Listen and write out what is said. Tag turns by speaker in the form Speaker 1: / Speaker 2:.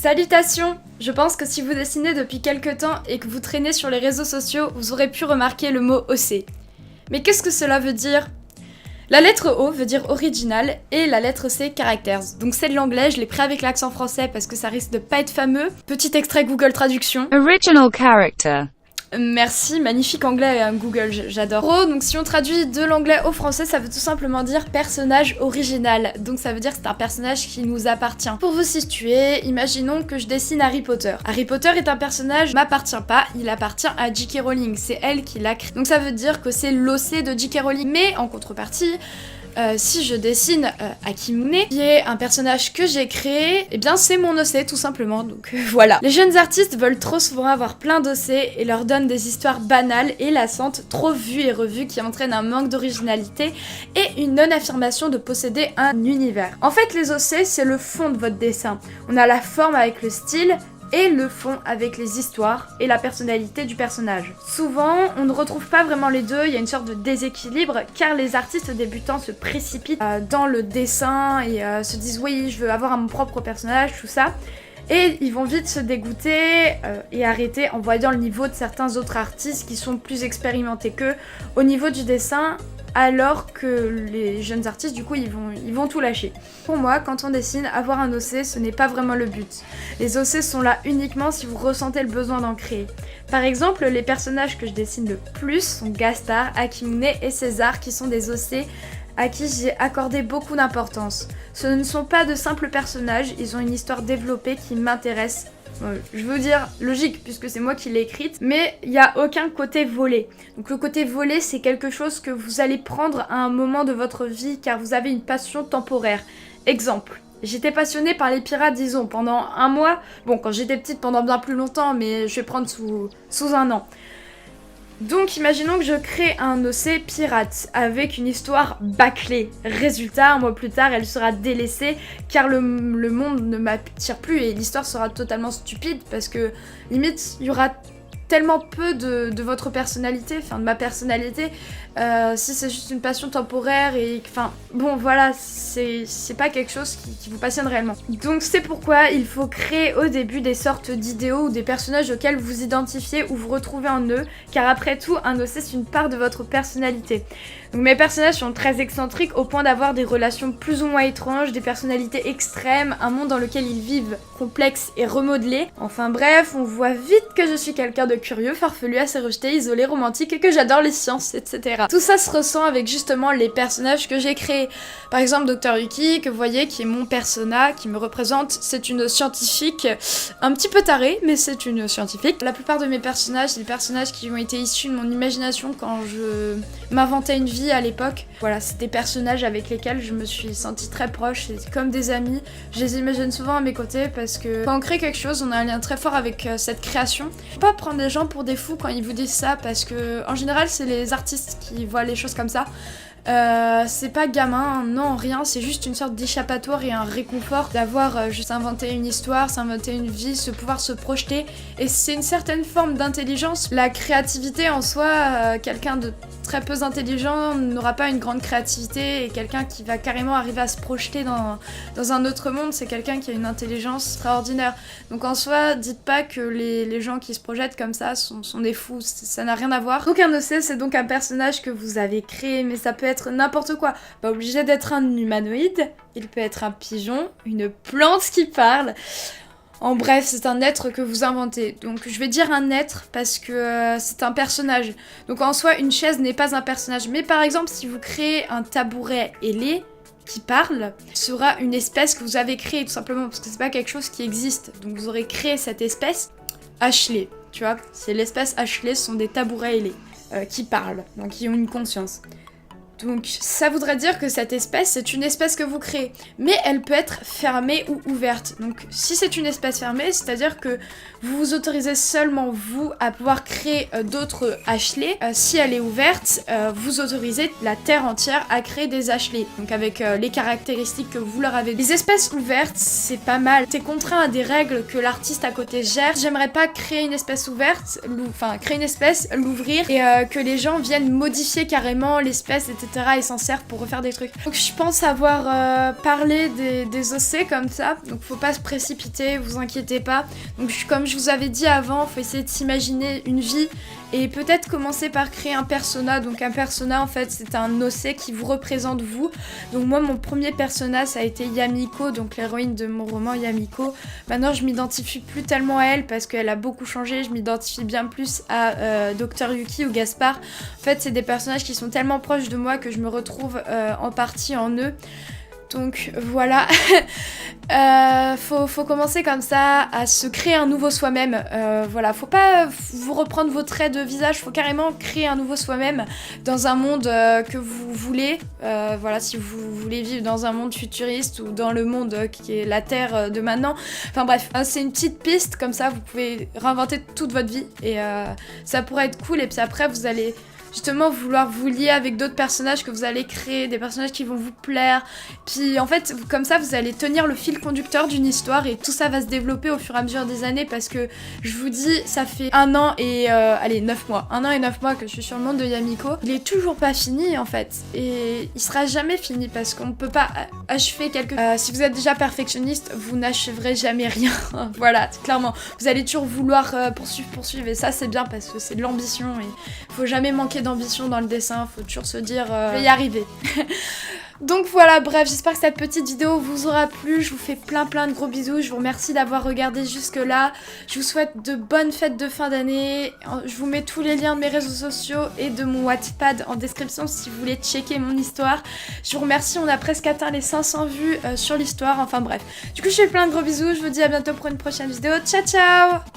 Speaker 1: Salutations! Je pense que si vous dessinez depuis quelques temps et que vous traînez sur les réseaux sociaux, vous aurez pu remarquer le mot OC. Mais qu'est-ce que cela veut dire? La lettre O veut dire original et la lettre C characters. Donc c'est de l'anglais, je l'ai pris avec l'accent français parce que ça risque de pas être fameux. Petit extrait Google Traduction.
Speaker 2: Original character.
Speaker 1: Merci, magnifique anglais Google, j'adore. Oh, donc si on traduit de l'anglais au français, ça veut tout simplement dire personnage original. Donc ça veut dire que c'est un personnage qui nous appartient. Pour vous situer, imaginons que je dessine Harry Potter. Harry Potter est un personnage qui m'appartient pas, il appartient à J.K. Rowling, c'est elle qui l'a créé. Donc ça veut dire que c'est l'OC de J.K. Rowling. Mais en contrepartie, si je dessine Akimune, qui est un personnage que j'ai créé, eh bien c'est mon OC tout simplement, donc voilà. Les jeunes artistes veulent trop souvent avoir plein d'OC et leur donnent des histoires banales et lassantes, trop vues et revues, qui entraînent un manque d'originalité et une non-affirmation de posséder un univers. En fait, les OC, c'est le fond de votre dessin. On a la forme avec le style, et le fond avec les histoires et la personnalité du personnage. Souvent, on ne retrouve pas vraiment les deux, il y a une sorte de déséquilibre car les artistes débutants se précipitent dans le dessin et se disent oui, je veux avoir mon propre personnage, tout ça. Et ils vont vite se dégoûter et arrêter en voyant le niveau de certains autres artistes qui sont plus expérimentés qu'eux au niveau du dessin, alors que les jeunes artistes, du coup, ils vont tout lâcher. Pour moi, quand on dessine, avoir un OC, ce n'est pas vraiment le but. Les OC sont là uniquement si vous ressentez le besoin d'en créer. Par exemple, les personnages que je dessine le plus sont Gastar, Akimune et César, qui sont des OC à qui j'ai accordé beaucoup d'importance. Ce ne sont pas de simples personnages, ils ont une histoire développée qui m'intéresse. Je veux dire logique puisque c'est moi qui l'ai écrite, mais il n'y a aucun côté volé. Donc le côté volé, c'est quelque chose que vous allez prendre à un moment de votre vie car vous avez une passion temporaire. Exemple, j'étais passionnée par les pirates, disons, pendant un mois. Bon, quand j'étais petite, pendant bien plus longtemps, mais je vais prendre sous un an. Donc imaginons que je crée un OC pirate avec une histoire bâclée. Résultat, un mois plus tard, elle sera délaissée car le monde ne m'attire plus et l'histoire sera totalement stupide parce que limite il y aura tellement peu de votre personnalité, enfin de ma personnalité, si c'est juste une passion temporaire et enfin bon voilà, c'est pas quelque chose qui vous passionne réellement. Donc c'est pourquoi il faut créer au début des sortes d'idéaux ou des personnages auxquels vous identifiez ou vous retrouvez en eux, car après tout un OC c'est une part de votre personnalité. Donc mes personnages sont très excentriques au point d'avoir des relations plus ou moins étranges, des personnalités extrêmes, un monde dans lequel ils vivent complexe et remodelé. Enfin bref, on voit vite que je suis quelqu'un de curieux, farfelu, assez rejeté, isolé, romantique et que j'adore les sciences, etc. Tout ça se ressent avec justement les personnages que j'ai créés. Par exemple Dr Yuki, que vous voyez, qui est mon persona, qui me représente, c'est une scientifique un petit peu tarée, mais c'est une scientifique. La plupart de mes personnages, c'est des personnages qui ont été issus de mon imagination quand je m'inventais une vie à l'époque. Voilà, c'est des personnages avec lesquels je me suis sentie très proche, c'est comme des amis. Je les imagine souvent à mes côtés parce que quand on crée quelque chose, on a un lien très fort avec cette création. Faut pas prendre les gens pour des fous quand ils vous disent ça parce que en général, c'est les artistes qui voient les choses comme ça. C'est pas gamin, non, rien, c'est juste une sorte d'échappatoire et un réconfort d'avoir juste inventé une histoire, s'inventer une vie, pouvoir se projeter. Et c'est une certaine forme d'intelligence. La créativité en soi, quelqu'un de très peu intelligent n'aura pas une grande créativité et quelqu'un qui va carrément arriver à se projeter dans un autre monde, c'est quelqu'un qui a une intelligence extraordinaire. Donc en soi, dites pas que les gens qui se projettent comme ça sont des fous, ça n'a rien à voir. Donc un OC, c'est donc un personnage que vous avez créé, mais ça peut être n'importe quoi. Pas obligé d'être un humanoïde, il peut être un pigeon, une plante qui parle. En bref, c'est un être que vous inventez. Donc je vais dire un être parce que c'est un personnage. Donc en soi, une chaise n'est pas un personnage. Mais par exemple, si vous créez un tabouret ailé qui parle, ce sera une espèce que vous avez créée tout simplement parce que c'est pas quelque chose qui existe. Donc vous aurez créé cette espèce. Ashley, tu vois, c'est l'espèce Ashley, ce sont des tabourets ailés qui parlent, donc qui ont une conscience. Donc ça voudrait dire que cette espèce, c'est une espèce que vous créez. Mais elle peut être fermée ou ouverte. Donc si c'est une espèce fermée, c'est-à-dire que vous vous autorisez seulement vous à pouvoir créer d'autres Ashley. Si elle est ouverte, vous autorisez la Terre entière à créer des Ashley. Donc avec les caractéristiques que vous leur avez. Les espèces ouvertes, c'est pas mal. T'es contraint à des règles que l'artiste à côté gère. J'aimerais pas créer une espèce ouverte, créer une espèce, l'ouvrir et que les gens viennent modifier carrément l'espèce, etc. etc. Ils s'en servent pour refaire des trucs. Donc je pense avoir parlé des OC comme ça, donc faut pas se précipiter, vous inquiétez pas. Donc comme je vous avais dit avant, faut essayer de s'imaginer une vie et peut-être commencer par créer un persona. Donc un persona en fait c'est un OC qui vous représente vous. Donc moi mon premier persona ça a été Yamiko, donc l'héroïne de mon roman Yamiko. Maintenant je m'identifie plus tellement à elle parce qu'elle a beaucoup changé, je m'identifie bien plus à Dr Yuki ou Gaspard. En fait c'est des personnages qui sont tellement proches de moi que je me retrouve en partie en eux. Donc voilà, faut commencer comme ça à se créer un nouveau soi-même. Voilà, faut pas vous reprendre vos traits de visage, faut carrément créer un nouveau soi-même dans un monde que vous voulez. Voilà, si vous voulez vivre dans un monde futuriste ou dans le monde qui est la Terre de maintenant. Enfin bref, c'est une petite piste, comme ça vous pouvez réinventer toute votre vie et ça pourrait être cool. Et puis après vous allez justement vouloir vous lier avec d'autres personnages que vous allez créer, des personnages qui vont vous plaire. Puis en fait, comme ça, vous allez tenir le fil conducteur d'une histoire et tout ça va se développer au fur et à mesure des années parce que je vous dis, ça fait 1 an et 9 mois. 1 an et 9 mois que je suis sur le monde de Yamiko. Il est toujours pas fini en fait. Et il sera jamais fini parce qu'on peut pas achever quelque chose. Si vous êtes déjà perfectionniste, vous n'achèverez jamais rien. Voilà, clairement. Vous allez toujours vouloir poursuivre et ça c'est bien parce que c'est de l'ambition et faut jamais manquer d'ambition dans le dessin, faut toujours se dire je vais y arriver. Donc voilà, bref, j'espère que cette petite vidéo vous aura plu, je vous fais plein de gros bisous, je vous remercie d'avoir regardé jusque là, je vous souhaite de bonnes fêtes de fin d'année, je vous mets tous les liens de mes réseaux sociaux et de mon Wattpad en description si vous voulez checker mon histoire. Je vous remercie, on a presque atteint les 500 vues sur l'histoire, enfin bref. Du coup je fais plein de gros bisous, je vous dis à bientôt pour une prochaine vidéo, ciao ciao.